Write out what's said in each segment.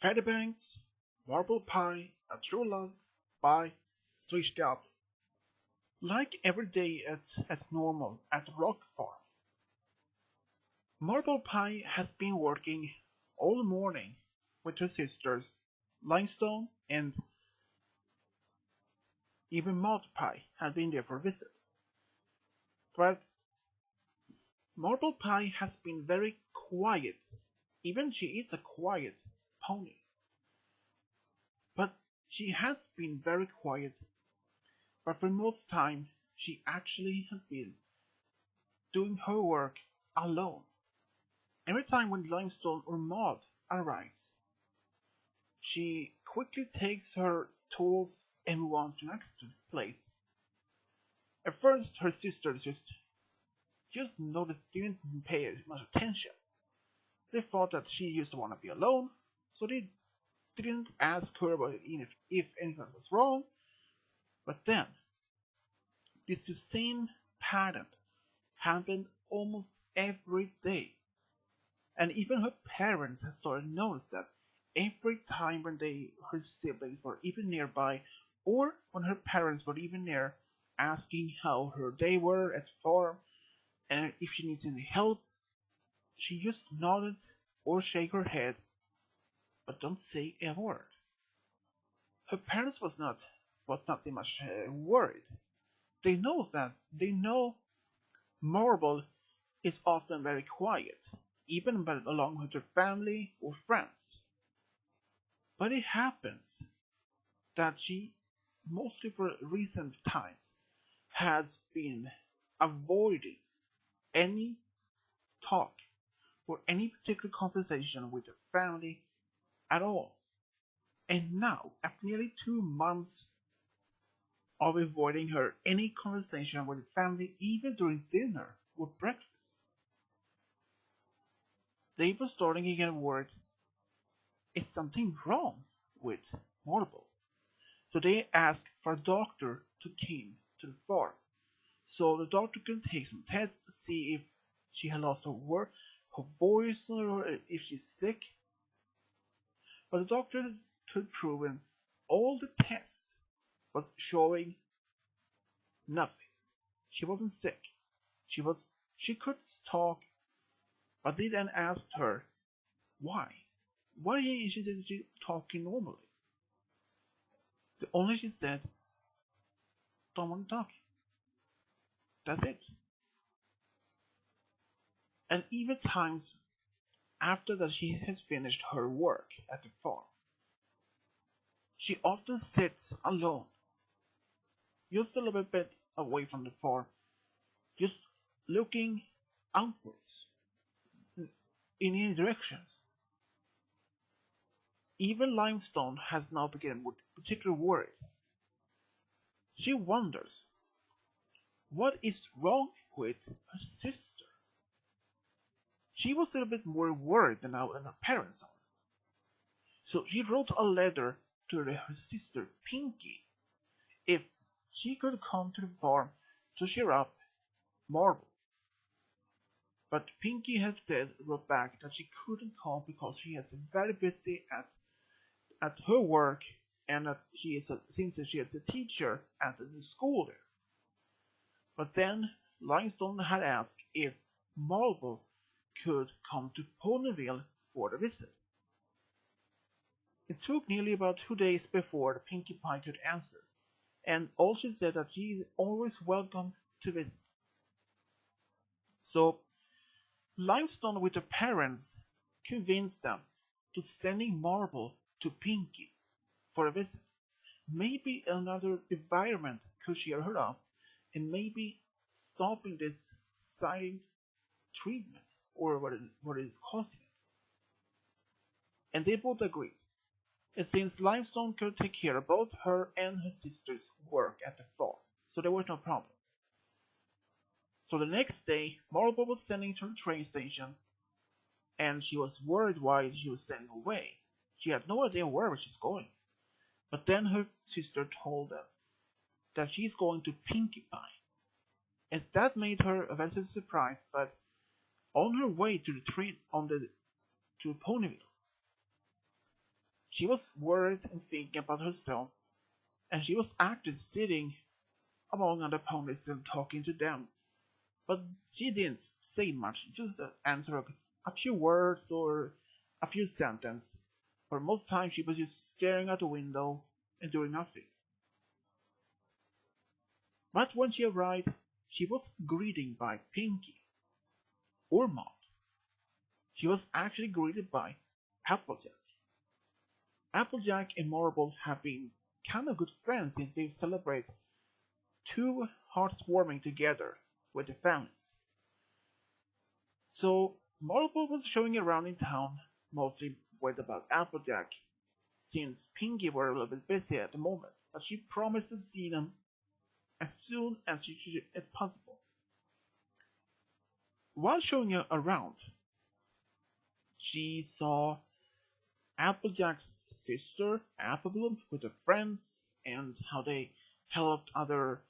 Fettybanks, Marble Pie, A True Love by Switched Up. Like every day as normal at the rock farm, Marble Pie has been working all morning with her sisters, Limestone and even Mud Pie had been there for a visit. But Marble Pie has been very quiet. Even she is a quiet pony. But she has been very quiet. But for most time, she actually has been doing her work alone. Every time when Limestone or Mud arrives, she quickly takes her tools and moves on to the next place. At first, her sisters just noticed, didn't pay much attention. They thought that she used to want to be alone, so they didn't ask her about if anything was wrong. But then, this the same pattern happened almost every day. And even her parents had started to notice that every time when her siblings were even nearby, or when her parents were even near, asking how her day were at the farm, and if she needs any help, she just nodded or shake her head, but don't say a word. Her parents was nothing much worried. They know Marble is often very quiet, even along with her family or friends. But it happens that she, mostly for recent times, has been avoiding any talk or any particular conversation with her family at all. And now, after nearly 2 months of avoiding her any conversation with the family, even during dinner or breakfast, they were starting to get worried. Is something wrong with Marble? So they asked for a doctor to come to the farm, so the doctor could take some tests to see if she had lost her voice, or if she's sick. But the doctors could prove all the tests was showing nothing. She wasn't sick. She could talk, but they then asked her why. Why is she talking normally? The only she said, don't want to talk. That's it. And even times after that she has finished her work at the farm, she often sits alone, just a little bit away from the farm, just looking outwards in any directions. Even Limestone has now become particularly worried. She wonders what is wrong with her sister. She was a little bit more worried than her parents are. So she wrote a letter to her sister Pinky if she could come to the farm to cheer up Marble. But Pinky had wrote back that she couldn't come because she is very busy at her work, and that since she is a teacher at the school there. But then Limestone had asked if Marble could come to Ponyville for the visit. It took nearly about 2 days before the Pinkie Pie could answer, and all she said that she is always welcome to visit. So Limestone with her parents convinced them to sending Marble to Pinkie for a visit. Maybe another environment could cheer her up, and maybe stopping this silent treatment or what is causing it. And they both agreed. It seems Limestone could take care of both her and her sister's work at the farm, so there was no problem. So the next day, Marble was sending to the train station, and she was worried why she was sending away. She had no idea where she's going. But then her sister told her that she's going to Pinkie Pie, and that made her a very surprised. But on her way to the train to Ponyville, She was worried and thinking about herself, and she was actually sitting among other ponies and talking to them. But she didn't say much, just answer a few words or a few sentences. For most time she was just staring out the window and doing nothing. But when she arrived, she was greeted by Pinky, or Maud. She was actually greeted by Applejack. Applejack and Marble have been kind of good friends since they celebrate two heartwarming together with the families. So Marble was showing around in town, mostly worried about Applejack, since Pinky were a little bit busy at the moment, but she promised to see them as soon as possible. While showing her around, she saw Applejack's sister, Applebloom, with her friends, and how they helped other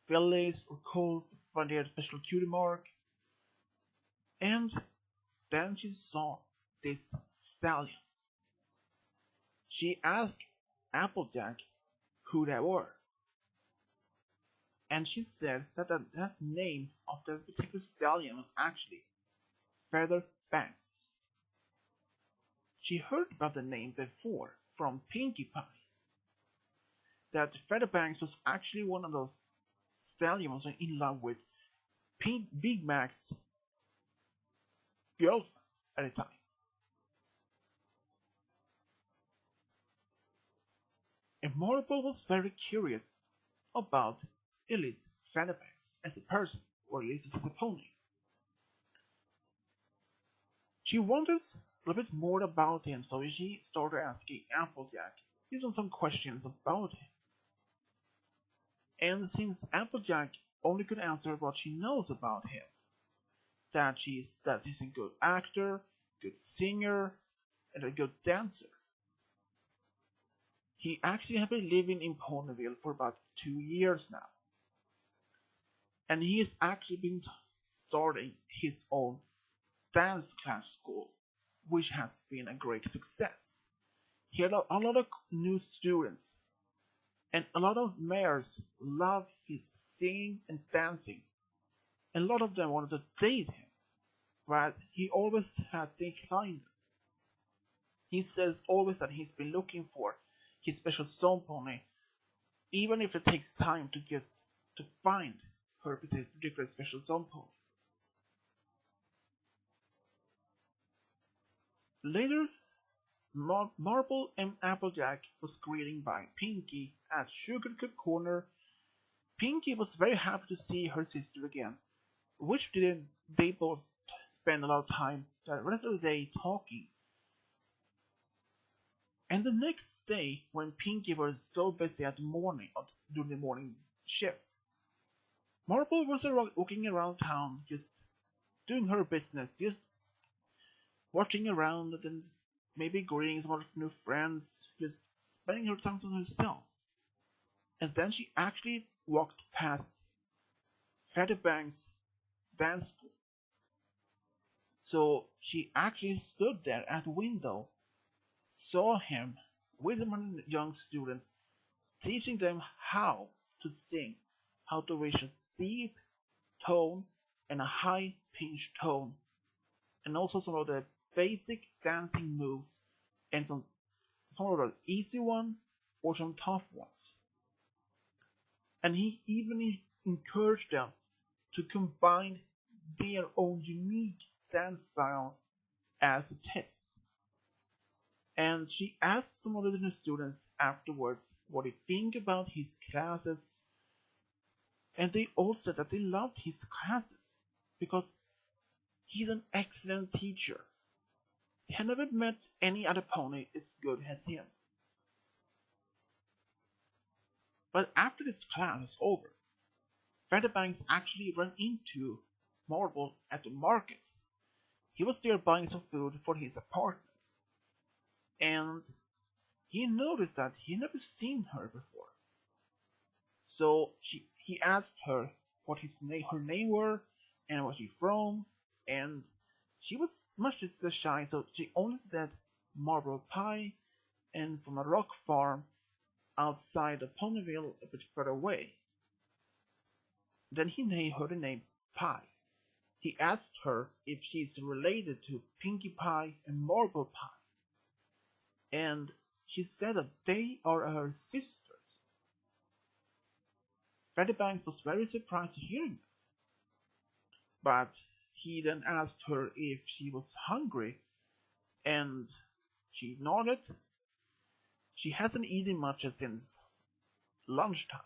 fillies or coals to find their special cutie mark. And then she saw this stallion. She asked Applejack who they were, and she said that that name of the particular stallion was actually Feather Banks. She heard about the name before from Pinkie Pie, that Featherbanks was actually one of those stallions in love with Big Mac's girlfriend at the time. And Marble was very curious about at least Featherbanks as a person, or at least as a pony. She wonders a little bit more about him, so she started asking Applejack using some questions about him. And since Applejack only could answer what she knows about him, that he's a good actor, good singer, and a good dancer. He actually has been living in Ponyville for about 2 years now. And he has actually been starting his own dance class school, which has been a great success. He had a lot of new students, and a lot of mayors love his singing and dancing, and a lot of them wanted to date him, but he always had declined them. He says always that he's been looking for his special song pony, even if it takes time to find her particular special song pony. Later, Marble and Applejack was greeted by Pinky at Sugarcube Corner. Pinky was very happy to see her sister again, which they both spend a lot of time the rest of the day talking. And the next day, when Pinky was still busy during the morning shift, Marble was walking around town, just doing her business, just watching around and maybe greeting some of her new friends, just spending her time on herself. And then she actually walked past Featherbank's dance school. So she actually stood there at the window, saw him with one of the young students, teaching them how to sing, how to reach a deep tone and a high pitched tone, and also some of the basic dancing moves and some of the easy ones or some tough ones. And he even encouraged them to combine their own unique dance style as a test. And she asked some of the students afterwards what they think about his classes, and they all said that they loved his classes because he's an excellent teacher. They had never met any other pony as good as him. But after this class was over, Featherbanks actually ran into Marble at the market. He was there buying some food for his apartment, and he noticed that he had never seen her before. So he asked her what her name were and where she from, and she was much too shy, so she only said Marble Pie, and from a rock farm outside of Ponyville a bit further away. Then he heard the name Pie. He asked her if she's related to Pinkie Pie and Marble Pie, and she said that they are her sisters. Freddybanks was very surprised to hear that, but he then asked her if she was hungry, and she nodded. She hasn't eaten much since lunchtime.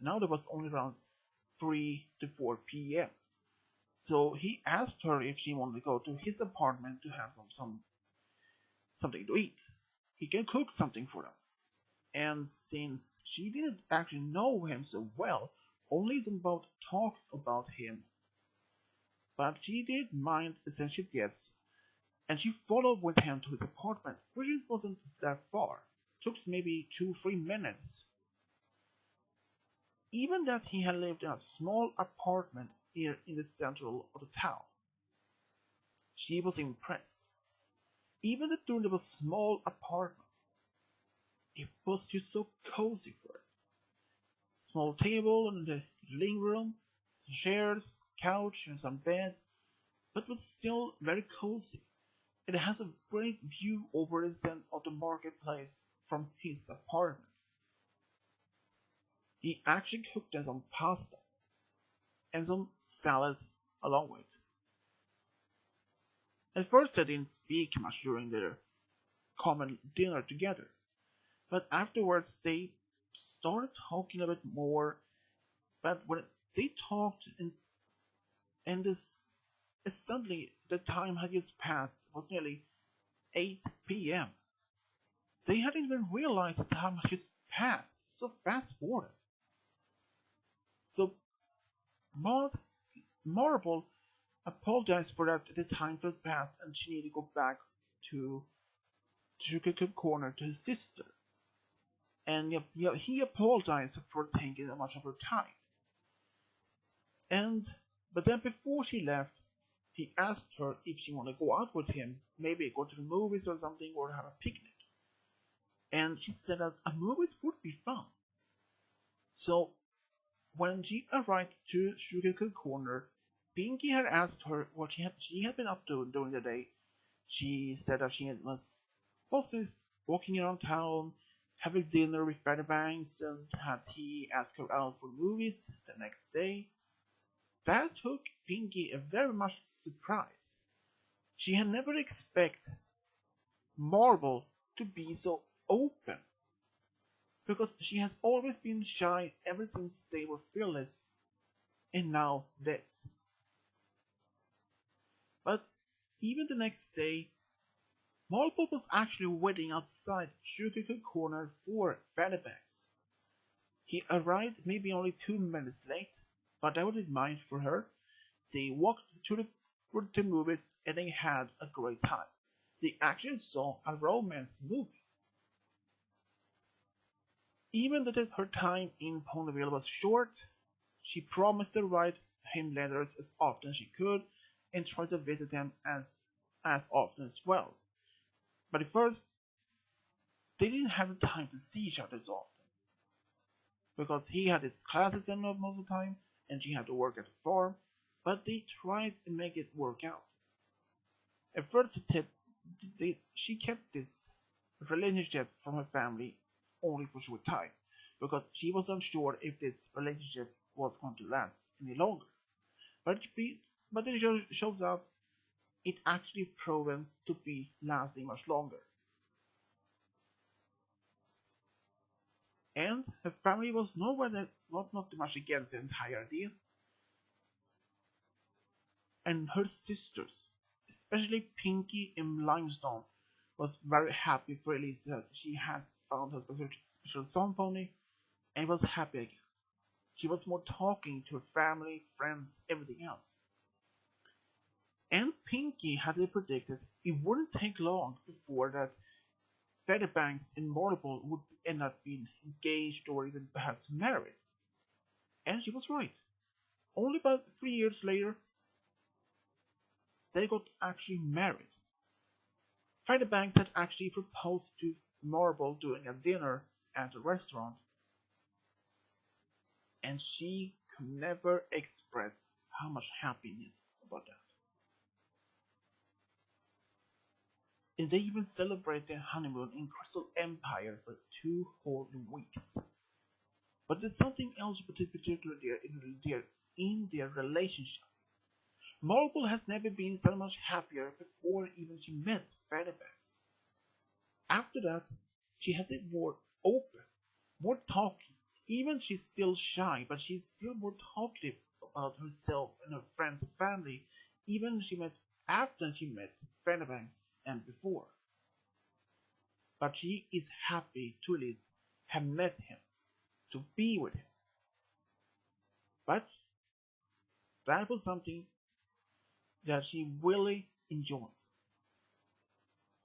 Now it was only around 3 to 4 p.m. So he asked her if she wanted to go to his apartment to have something to eat. He can cook something for them. And since she didn't actually know him so well, only some about talks about him, but she did mind essential guests, and she followed with him to his apartment, which wasn't that far. Took maybe 2-3 minutes. Even that he had lived in a small apartment here in the center of the town. She was impressed. Even that during the small apartment, it was just so cozy for her. Small table in the living room, chairs, couch, and some bed, but was still very cozy. It has a great view over the center of the marketplace from his apartment. He actually cooked them some pasta and some salad along with. At first they didn't speak much during their common dinner together, but afterwards they started talking a bit more. But when they talked and suddenly the time had just passed, it was nearly 8 p.m. They hadn't even realized the time had just passed, so fast forward. So Marble apologized for that the time had passed and she needed to go back to Sugar Corner to his sister. And he apologized for taking so much of her time. But then before she left, he asked her if she wanted to go out with him, maybe go to the movies or something, or have a picnic. And she said that a movies would be fun. So when she arrived to Sugar Corner, Pinkie had asked her what she had been up to during the day. She said that she was mostly walking around town, having dinner with Freddybanks, and had he asked her out for movies the next day. That took Pinkie a very much surprise. She had never expected Marble to be so open, because she has always been shy ever since they were fearless, and now this. But even the next day, Marble was actually waiting outside Sugar Corner for Freddybanks. He arrived maybe only 2 minutes late, but I wouldn't mind for her. They walked to the movies and they had a great time. They actually saw a romance movie. Even though her time in Ponyville was short, she promised to write him letters as often as she could and try to visit him as often as well. But at first, they didn't have the time to see each other as often, because he had his classes in most of the time and she had to work at the farm, but they tried to make it work out. At first, she kept this relationship from her family only for a short time, because she was unsure if this relationship was going to last any longer. But it shows out it actually proven to be lasting much longer. And her family was not much against the entire idea. And her sisters, especially Pinkie and Limestone, was very happy for Elise that she has found her special song pony, and was happy again. She was more talking to her family, friends, everything else. And Pinkie had predicted it wouldn't take long before that Freddybanks and Marble would end up being engaged or even perhaps married. And she was right. Only about 3 years later, they got actually married. Freddybanks had actually proposed to Marble doing a dinner at a restaurant, and she could never express how much happiness about that. And they even celebrate their honeymoon in Crystal Empire for 2 whole weeks. But there's something else particular in their relationship. Marble has never been so much happier before even she met Fairbanks. After that, she has it more open, more talking. Even she's still shy, but she's still more talkative about herself and her friends and family, even after she met Fairbanks and before. But she is happy to at least have met him, to be with him. But that was something that she really enjoyed.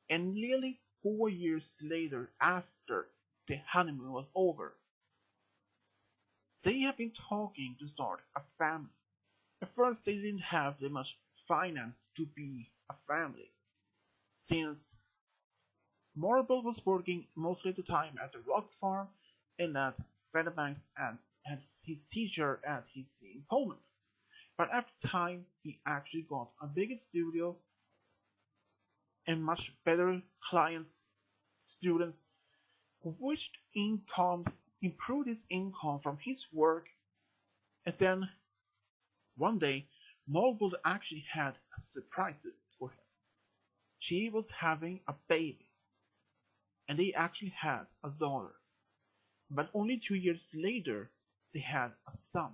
And nearly 4 years later, after the honeymoon was over, they have been talking to start a family. At first, they didn't have that much finance to be a family, since Marble was working most of the time at the rock farm and at Fairbanks and as his teacher at his employment. But after time, he actually got a bigger studio and much better clients, students, which improved his income from his work. And then one day, Marble actually had a surprise for him. She was having a baby, and they actually had a daughter. But only 2 years later, they had a son.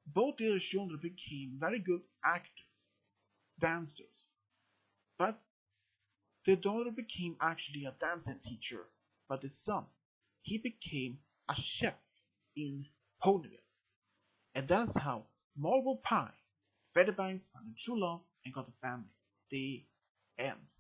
Both their children became very good actors, dancers, but their daughter became actually a dancing teacher, but the son, he became a chef in Ponyville. And that's how Marble Pie, Fairbanks found a true love and got a family. The end.